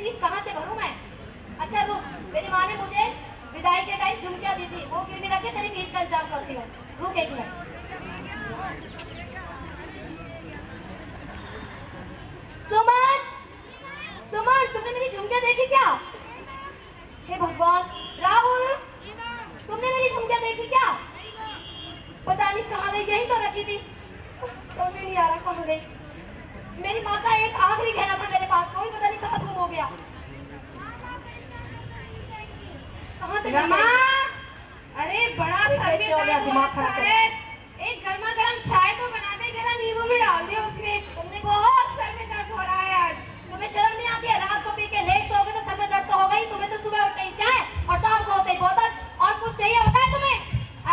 Fees कहाँ से भरूं मैं? अच्छा रुक, मेरी माँ ने मुझे विदाई के टाइम झुमकियाँ दी थी, वो गिरवी रख के तेरी फीस का इंतजाम करती हूँ। रुक एक मिनट। सुमन, सुमन, तुमने मेरी झुमकियाँ देखी क्या? हे भगवान। राहुल, तुमने मेरी झुमकियाँ देखी क्या? पता नहीं कहाँ गई, यही तो रखी थी। समझ नहीं आ रहा कहाँ गई। मेरी माँ का एक आखिरी गहना था मेरे पास, कोई पता नहीं कहाँ गुम हो गया। कहाँ से रमा, अरे बड़ा सर में दर्द दिमाग खराब है। एक गर्मा गर्म चाय तो बना दे, जरा नींबू भी डाल दे उसमें। तुमने बहुत सर में दर्द हो रहा है आज। तुम्हें शर्म नहीं आती है? रात को पी के लेट सोओगे तो सर में दर्द तो होगा ही। तुम्हें तो सुबह उठते ही चाय और शाम को होते ही बोतल, और कुछ चाहिए होता है तुम्हें?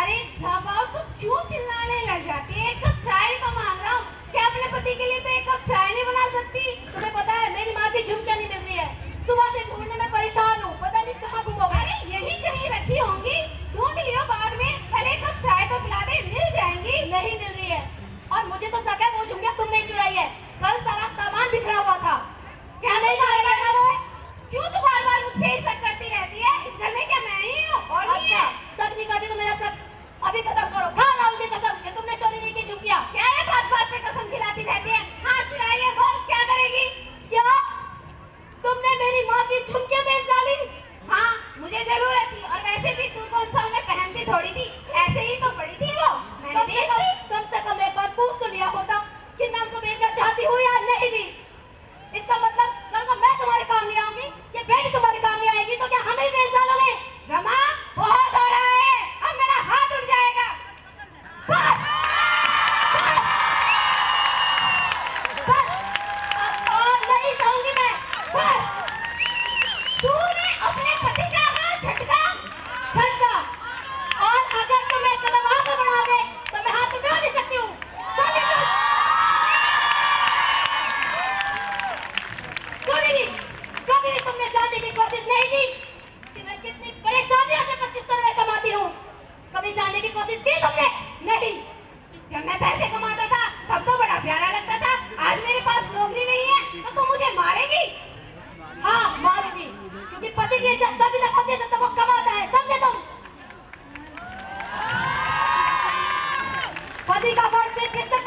अरे झापाओ, तुम क्यों चिल्लाने लग जाती है? एक कप चाय तो मांग रहा हूँ, क्या अपने पति के लिए तो एक कप चाय नहीं बना सकती? तुम्हें पता है मेरी माँ की झुमकियाँ नहीं मिल रही है, सुबह से ढूंढने में परेशान हूँ, पता नहीं कहाँ गुम हो गई। अरे यही कहीं रखी होंगी, ढूंढ लियो बाद में। पहले एक कप चाय तो पिला दे, मिल जाएंगी। नहीं मिल रही है, और मुझे तो शक है वो झुमकियाँ तुमने चुराई है। कल सारा सामान बिखरा हुआ था। क्या नहीं मारेगा ना वो? क्यों तू बार बार मुझ पे ही शक करती रहती है? इस घर में क्या मैं ही हूँ और नहीं है? शक नहीं करती तो मेरा शक अभी खत्म करो। खा राहुल की कसम कि तुमने चोरी नहीं की झुमकियाँ। क्या है बात बात पे कसम खिलाती रहती है? हाँ चुराइए, वो क्या करेगी? क्या तुमने मेरी माँ की झुमकियाँ बेच डाली? हाँ मुझे जरूरत थी, और वैसे भी तू कौन सा उन्हें पहनती थोड़ी थी, ऐसे ही तो पड़ी थी वो। मैंने बेच दी। कम से कम एक बार पूछ तो लिया होता कि मैं उनको बेचना चाहती हूँ या नहीं भी। इसका मतलब कल को मैं तुम्हारे काम नहीं आऊंगी, ये बेटी तुम्हारे काम नहीं आएगी, तो क्या हमें ही बेच डालोगे? रमा, बहुत हो रहा है, अब मेरा हाथ उठ जाएगा। बस, बस, अब और नहीं सहूंगी मैं। बस, तूने अपने पति का हाथ झटका। झटका, और अगर तुम एक कदम आगे बढ़ोगे तो मैं हाथ उठा नहीं सकती हूँ। समझी तुम? कभी भी तुमने जानने की कोशिश नहीं की कि मैं कितनी परेशानियों से 25 रुपए कमाती हूँ। कभी जानने की कोशिश की तुमने? नहीं। जब मैं पैसे कमाता था तब तो बड़ा प्यारा लगता था, आज मेरे पास नौकरी नहीं है तो तू मुझे मारेगी? हाँ मारूंगी, क्योंकि पति की इज्जत तभी तक होती है जब तक वो कमाता है। समझे तुम? पति का फर्ज सिर्फ इतना